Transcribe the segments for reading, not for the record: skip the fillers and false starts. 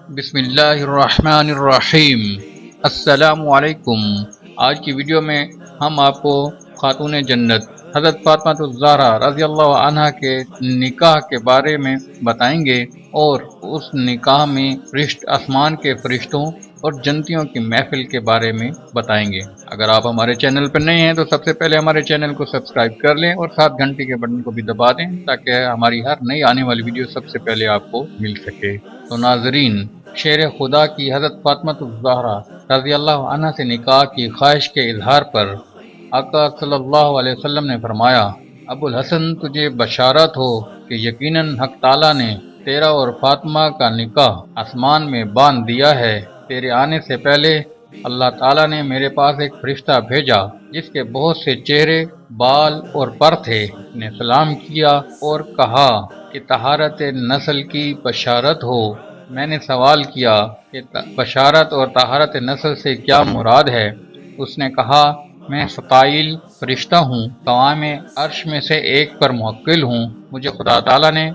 بسم اللہ الرحمن الرحیم۔ السلام علیکم۔ آج کی ویڈیو میں ہم آپ کو خاتون جنت حضرت فاطمہ الزہرا رضی اللہ عنہا کے نکاح کے بارے میں بتائیں گے اور اس نکاح میں آسمان کے فرشتوں اور جنتیوں کی محفل کے بارے میں بتائیں گے۔ اگر آپ ہمارے چینل پر نئے ہیں تو سب سے پہلے ہمارے چینل کو سبسکرائب کر لیں اور ساتھ گھنٹی کے بٹن کو بھی دبا دیں تاکہ ہماری ہر نئی آنے والی ویڈیو سب سے پہلے آپ کو مل سکے۔ تو ناظرین، شیر خدا کی حضرت فاطمہ الزہرا رضی اللہ عنہ سے نکاح کی خواہش کے اظہار پر آقا صلی اللہ علیہ وسلم نے فرمایا، ابو الحسن تجھے بشارت ہو کہ یقیناً حق تعالیٰ نے تیرا اور فاطمہ کا نکاح آسمان میں باندھ دیا ہے۔ تیرے آنے سے پہلے اللہ تعالیٰ نے میرے پاس ایک فرشتہ بھیجا جس کے بہت سے چہرے، بال اور پر تھے۔ نے سلام کیا اور کہا کہ طہارت نسل کی بشارت ہو۔ میں نے سوال کیا کہ بشارت اور طہارت نسل سے کیا مراد ہے؟ اس نے کہا، میں ستائل فرشتہ ہوں، قوام عرش میں سے ایک پر موکل ہوں۔ مجھے خدا تعالیٰ نے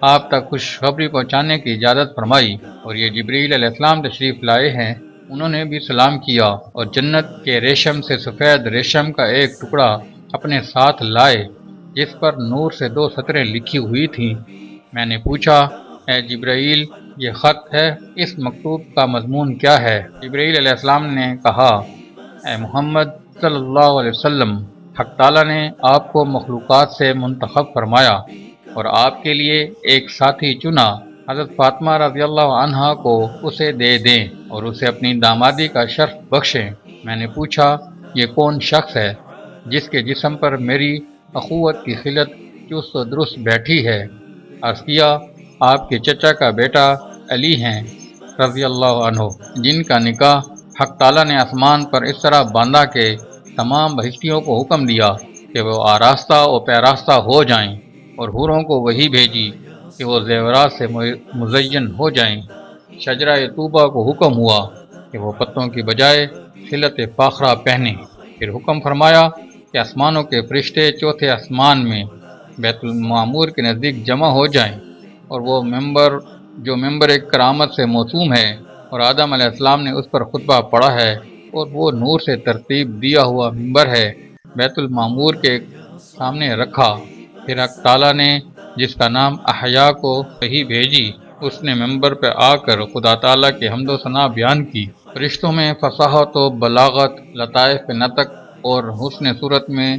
آپ تک خوشخبری پہنچانے کی اجازت فرمائی اور یہ جبریل علیہ السلام تشریف لائے ہیں۔ انہوں نے بھی سلام کیا اور جنت کے ریشم سے سفید ریشم کا ایک ٹکڑا اپنے ساتھ لائے جس پر نور سے 2 سطریں لکھی ہوئی تھیں۔ میں نے پوچھا، اے جبرائیل، یہ خط ہے، اس مکتوب کا مضمون کیا ہے؟ جبرائیل علیہ السلام نے کہا، اے محمد صلی اللہ علیہ وسلم، حق تعالیٰ نے آپ کو مخلوقات سے منتخب فرمایا اور آپ کے لیے ایک ساتھی چنا۔ حضرت فاطمہ رضی اللہ عنہا کو اسے دے دیں اور اسے اپنی دامادی کا شرف بخشیں۔ میں نے پوچھا، یہ کون شخص ہے جس کے جسم پر میری اخوت کی خلت چست و درست بیٹھی ہے؟ عرض کیا، آپ کے چچا کا بیٹا علی ہیں رضی اللہ عنہ، جن کا نکاح حق تعالیٰ نے آسمان پر اس طرح باندھا کہ تمام بہشتیوں کو حکم دیا کہ وہ آراستہ و پیراستہ ہو جائیں اور حوروں کو وہی بھیجی کہ وہ زیورات سے مزین ہو جائیں۔ شجرہ طوبہ کو حکم ہوا کہ وہ پتوں کی بجائے خلت فاخرہ پہنیں۔ پھر حکم فرمایا کہ آسمانوں کے فرشتے چوتھے آسمان میں بیت المعمور کے نزدیک جمع ہو جائیں اور وہ ممبر ایک کرامت سے موسوم ہے اور آدم علیہ السلام نے اس پر خطبہ پڑھا ہے اور وہ نور سے ترتیب دیا ہوا ممبر ہے، بیت المعمور کے سامنے رکھا۔ پھر حق تعالیٰ نے جس کا نام احیا کو وحی بھیجی، اس نے ممبر پہ آ کر خدا تعالیٰ کی حمد و ثنا بیان کی۔ فرشتوں میں فصاحت و بلاغت، لطائف نطق اور حسن صورت میں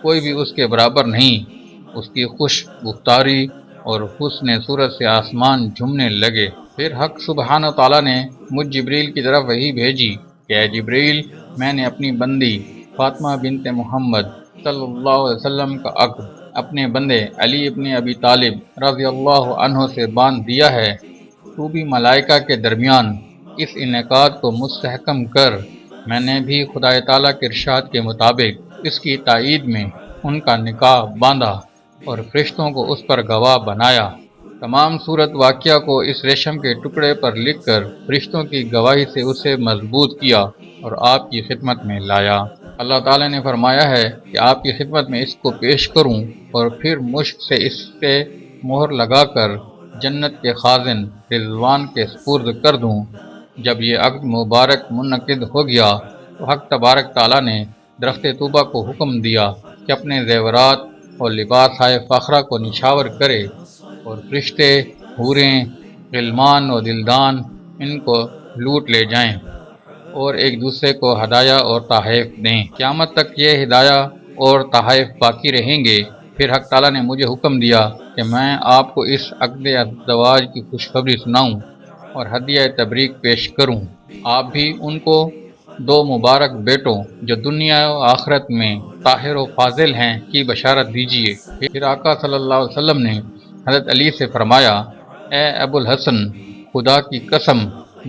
کوئی بھی اس کے برابر نہیں۔ اس کی خوش گفتاری اور حسن صورت سے آسمان جھومنے لگے۔ پھر حق سبحانہ تعالیٰ نے مجھ جبریل کی طرف وحی بھیجی کہ اے جبریل، میں نے اپنی بندی فاطمہ بنت محمد صلی اللہ علیہ وسلم کا عقد اپنے بندے علی ابن ابی طالب رضی اللہ عنہ سے باندھ دیا ہے۔ تو بھی ملائکہ کے درمیان اس انعقاد کو مستحکم کر۔ میں نے بھی خدا تعالیٰ کے ارشاد کے مطابق اس کی تائید میں ان کا نکاح باندھا اور فرشتوں کو اس پر گواہ بنایا۔ تمام صورت واقعہ کو اس ریشم کے ٹکڑے پر لکھ کر فرشتوں کی گواہی سے اسے مضبوط کیا اور آپ کی خدمت میں لایا۔ اللہ تعالیٰ نے فرمایا ہے کہ آپ کی خدمت میں اس کو پیش کروں اور پھر مشک سے اس پہ مہر لگا کر جنت کے خازن رضوان کے سپرد کر دوں۔ جب یہ عقد مبارک منعقد ہو گیا تو حق تبارک تعالیٰ نے درخت طوبہ کو حکم دیا کہ اپنے زیورات اور لباس فاخرہ کو نچھاور کرے اور فرشتے، حوریں، غلمان و دلدان ان کو لوٹ لے جائیں اور ایک دوسرے کو ہدایہ اور تحائف دیں۔ قیامت تک یہ ہدایہ اور تحائف باقی رہیں گے۔ پھر حق تعالیٰ نے مجھے حکم دیا کہ میں آپ کو اس عقد ازدواج کی خوشخبری سناؤں اور ہدیہ تبریک پیش کروں۔ آپ بھی ان کو 2 مبارک بیٹوں جو دنیا و آخرت میں طاہر و فاضل ہیں کی بشارت دیجیے۔ پھر آقا صلی اللہ علیہ وسلم نے حضرت علی سے فرمایا، اے ابو الحسن، خدا کی قسم،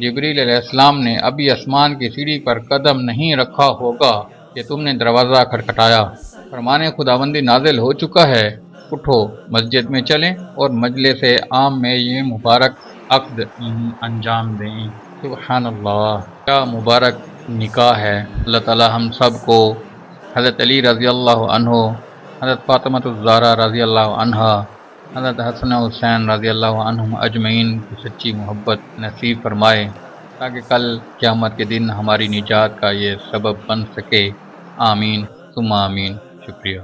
جبریل علیہ السلام نے ابھی آسمان کی سیڑھی پر قدم نہیں رکھا ہوگا کہ تم نے دروازہ کھٹکھٹایا۔ فرمان خداوندی نازل ہو چکا ہے، اٹھو مسجد میں چلیں اور مجلس عام میں یہ مبارک عقد انجام دیں۔ سبحان اللہ، کیا مبارک نکاح ہے۔ اللہ تعالی ہم سب کو حضرت علی رضی اللہ عنہ، حضرت فاطمہ الزہرا رضی اللہ عنہا حضرت حسن حسین رضی اللہ عنہم اجمعین کی سچی محبت نصیب فرمائے، تاکہ کل قیامت کے دن ہماری نجات کا یہ سبب بن سکے۔ آمین ثم آمین۔ شکریہ۔